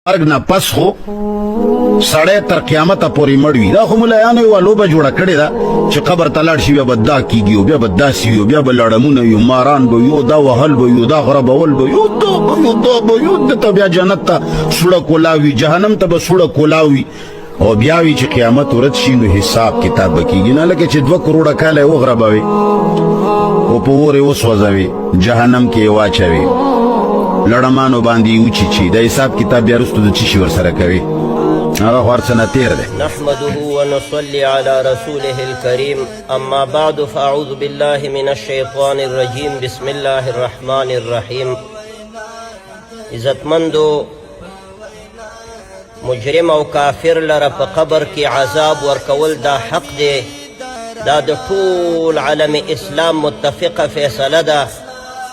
مرګ نه پس خو سړی تر قیامته پورې مړ وي. دا خو ملایانو یوه لوبه جوړه کړې ده چې قبر ته لاړ شي بیا به دا کېږي او بیا به داسې وي او بیا به لړمونه وي ماران به وي او دا وهل به وي او دا غربول به وي او دا به وي او دا به وي او دته بیا جنت ته سوړه کولاو وي جهنم ته به سوړه کولاو وي او بیا وي چې قیامت ورځ شي نو حساب کتاب به کېږي نه لکه چې 2 کروړه کاله یې وغربوي او په اور یې وسوځوي جهنم کې یې واچوي لړمانو باندې یې وچیچي د حساب کتاب بیا وروسته د څه شي ورسره کوي هغه خو هر څه نه تېر دی. نحمده ونصلي على رسوله الكريم اما بعد فاعوذ بالله من الشيطان الرجيم بسم الله الرحمن الرحيم. عزتمندو مجرم او کافر لره په قبر کې عذاب ورکول دا حق دی. دا د ټول عالم اسلام متفقه فیصله ده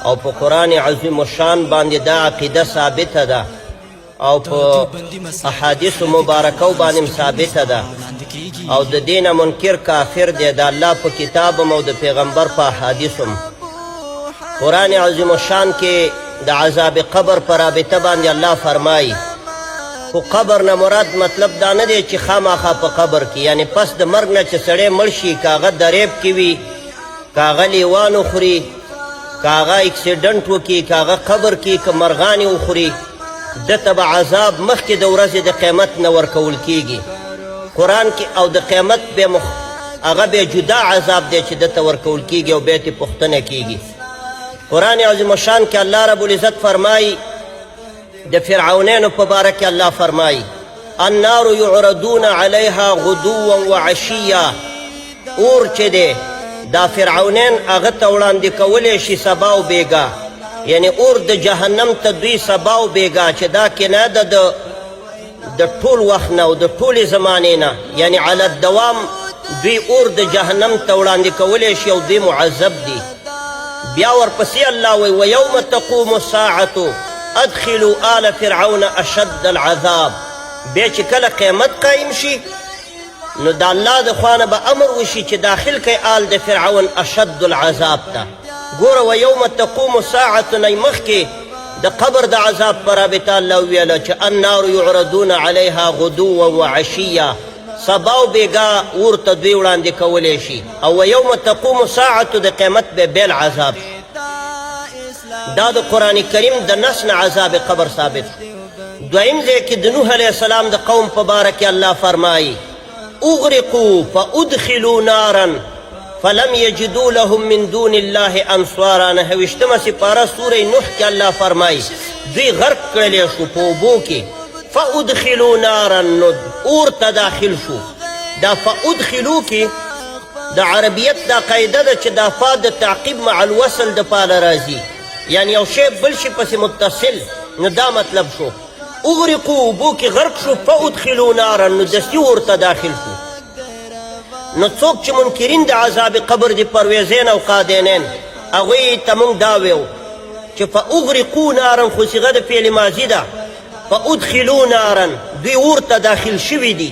او په قرآن عظیم الشان باندې دا عقیده ثابته ده او په احادیث مبارکو باندې ثابته ده او د دین منکر کافر دی د الله په کتاب او د پیغمبر په احادیثم. قرآن عظیم الشان کې د عذاب قبر پر رابطه باندې الله فرمایي خو قبر نه مراد مطلب دا نه دی چې خامخا په قبر کې یعنی پس د مرګ نه چې سړی مړ شي کاغه دریب کې وي کاغه لیوان وخوري کاغه اکسیډنټ وکړي کاغه قبر کې که مرغانې وخوري دته به عذاب مخکې د ورځې د قیامت نه ورکول کیږي. قرآن کې او د قیامت به هغه به جدا عذاب دی چې دته ورکول کیږي او بیا ترې پوښتنه کیږي. قرآن عظیم الشان کې الله رب العزت فرمایي د فرعونینو په باره کې الله فرمایي النار یعرضون علیها غدوا وعشیا. اور چې دی دا فرعونین هغه ته وړاندې کولی شي سبا او بیګا یعنی اور د جهنم ته دوی سبا او بیګا چې دا کنایه ده د ټول وخت نه او د ټولې زمانې نه یعنی علی الدوام دوی اور د جهنم ته وړاندې کولی شي او دوی معذب دي. بیا ورپسې الله وایي ویوم تقوم الساعة ادخلوا آل فرعون اشد العذاب. بیا چې کله قیامت قایم شي نو د الله د خوانه به امر وشي چې داخل کړئ آل د فرعون اشد العذاب ته. ګوره ویوم تقوم الساعة نه مخکې د قبر د عذاب په رابطه الله ویله چې النار یعرضون علیها غدوا وعشیا سبا او بیګا اور ته دوی وړاندې کولی شي او ویوم تقوم الساعة د قیامت به بیل عذاب. دا د قرآن کریم د نس نه عذاب قبر ثابت. دویم ځای کې د نوح علیه السلام د قوم په باره کې الله فرمایي اغرقوا فادخلوا نارا فلم يجدوا لهم من دون الله انصارا. 9 سپاره سوره نوح کې الله فرمایي دوی غرق کړلی شو په اوبو کې فادخلوا نارا نو اور ته داخل شو. دا فادخلو کې د عربیت دا قاعده ده چې دا فا د تعقیب مع الوصل دپاره راځي یعنی یو شی بل شي پسې متصل نو دا مطلب شو. اغرقوا اوبو کې غرق شو فادخلوا نارا نو دستي اور ته داخل شو. نو څوک چې منکرین د عذاب قبر د پرویزین او قادینین هغوی ته موږ دا ویو چې فاغرقوا نارا خو صیغه د فعل ماضي ده فادخلوا نارا دوی اور ته داخل شوي دي.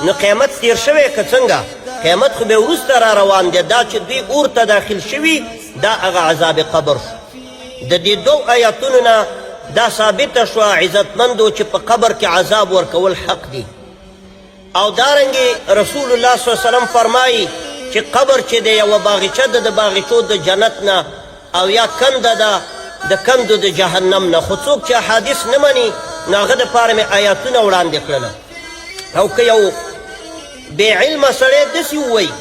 نو قیامت تیر شوی که څنګه قیامت خو بیا وروسته را روان دی. دا چې دوی اور ته داخل شوي دا هغه عذاب قبر شو. د دې 2 آیاتونو نه دا ثابته شوه عزتمندو چې په قبر کې عذاب ورکول حق دی. او دارنګې رسول الله صلی الله علیه وسلم فرمایي چې قبر چې دی یوه باغچه ده د باغچو د جنت نه او یا کنده ده د کندو د جهنم نه. خو څوک چې احادیث نه مني نو هغه دپاره مې آیاتونه وړاندې کړله. او که یو بې علمه سړی داسې ووایي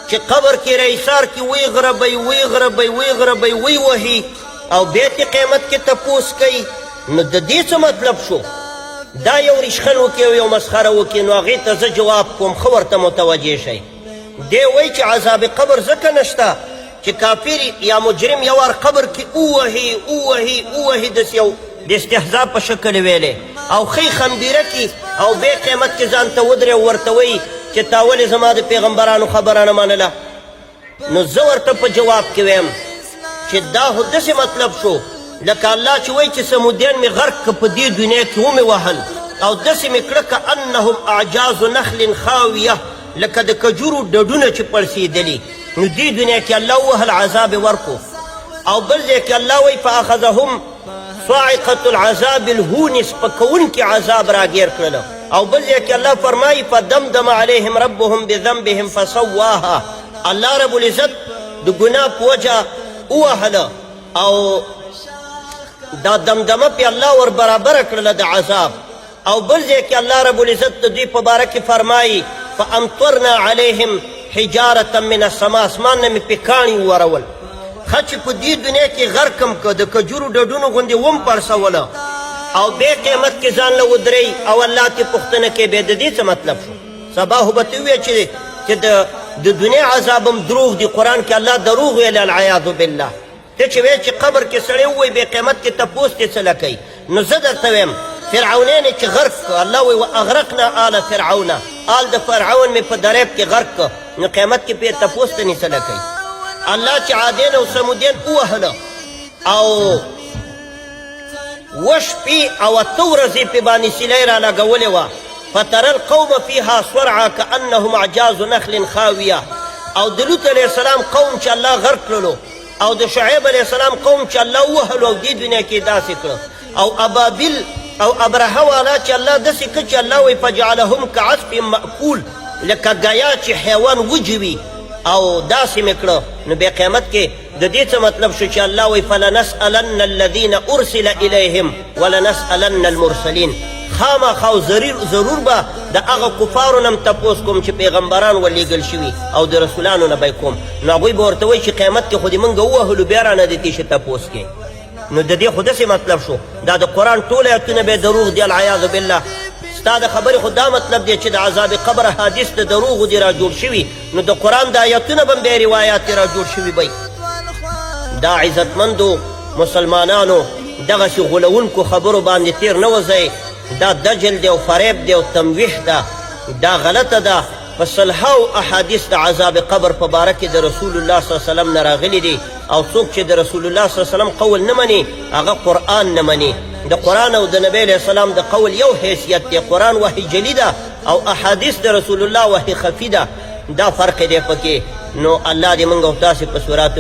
چې قبر کې رایسار کې ویغربئ ویغربئ ویغربئ ویوهي او بیا ترې قیامت کې تپوس کوي نو د دې څه مطلب شو؟ دا یو ریشخند وکړي او یو مسخره وکړي نو هغې ته زه جواب کوم ښه ورته متوجه شئ. دی وایي چې عذاب قبر ځکه نشته چې کافر یا مجرم یو وار قبر کې ووهي ووهي ووهي داسې یو د استهزا په شکل ویلی او ښی خمبیره کي او بیا قیامت کې ځان ته ودرې او ورته وایي چې تا ولې زما د پیغمبرانو خبره نه منله. نو زه ورته په جواب کې ویم چې دا خو داسې مطلب شو لکه الله چې وایي چې سمودیان مې غرق که په دې دنیا کې ومې وهل او داسې مې کړه که انهم اعجاز نخل خاویه لکه د کجورو ډډونه چې پړسېدلي نو دې دنیا کې الله ووهل عذاب ورکو. او بل ځای کې الله وایي فاخذهم صاعقة العذاب الهون سپکونکي عذاب راګیر کړل او بل ځای کې الله فرمایي فدمدم عليهم ربهم بذنبهم فسواها الله رب العزت د ګناه په وجه ووهله او دا دمدمه پې الله ور برابره کړله د عذاب او بل ځای کې الله رب العزت د دوی په باره کې فرمایي فامطرنا عليهم حجارة من السما اسمان نه مې پې کاڼي وورول ښه چې په دې دنیا کې غرقم که د کجورو ډډونو غوندې وم پړسوله او بې قیمت کې ځان له ودرئ او الله تې پوښتنه کوي بیا د دې څه مطلب شو سبا خو به ته ووایې چې د دنیا عذاب هم دروغ دی قرآن کې الله دروغ ویل العیاذ بالله ته چې وایې چې قبر کې سړی ووایي بې قیمت کې تپوس دې څه کوي نو زه درته وایم فرعونین چې غرق که الله وایي واغرقنا آل فرعون آل د فرعون مې په دریاب کې غرق که نو قیمت کې پې تپوس ته نه څه کوي الله چې عادین او سمودین ووهله او وشپې او اته ورځې پې باندې سیلۍ را لګولې وه فترى القوم فيها صرعا كأنهم أعجاز نخل خاوية او د لوط علیه السلام قوم چې الله غرق کړلو او د شعیب علیه السلام قوم چې الله ووهلو او دې دنیا کې داسې کړه او ابابیل او ابرهه والا چې الله داسې کړه چې الله وایي فجعلهم كعصف مأکول لکه ګیا چې حیوان وجوي او داسې مې کړه نو بیا قیامت کې د دې څه مطلب شو چې الله وایي فلنسألن الذین ارسل الیهم ولنسألن المرسلین خامخا او ضرور به د هغه کفارو نه م تپوس کوم چې پیغمبران ورلیږل شوي او د رسولانو نه به یې کوم نو هغوی به ورته وایي چې قیامت کې خو دې موږ ووهلو بیا رانه د تېشه تپوس کې نو د دې خو داسې مطلب شو دا د قرآن ټول ایتونه به دروغ دي العیاذ بالله ستا د خبرې خو دا مطلب دی چې د عذاب قبر حادث د دروغو دي را جوړ شوي نو د قرآن د ایتونه به هم بیا روایات را جوړ شوي بی دا عزتمندو مسلمانانو دغسې غولونکو خبرو باندې تیر نه وځئ دا دجل دی او فریب دی او تمویح ده دا غلطه ده په صلحاو احادیث د عذاب قبر په باره کې د رسول الله صلی الله علیه وسلم نه راغلي دي او څوک چې د رسول الله صلی الله علیه وسلم قول نه مني هغه قرآن نه مني د قرآن او د نبی علیه السلام د قول یو حیثیت دی قرآن وحی جلی ده او احادیث د رسول الله وحی خفي ده دا فرق دی پکې نو الله دې موږ او تاسې په صورات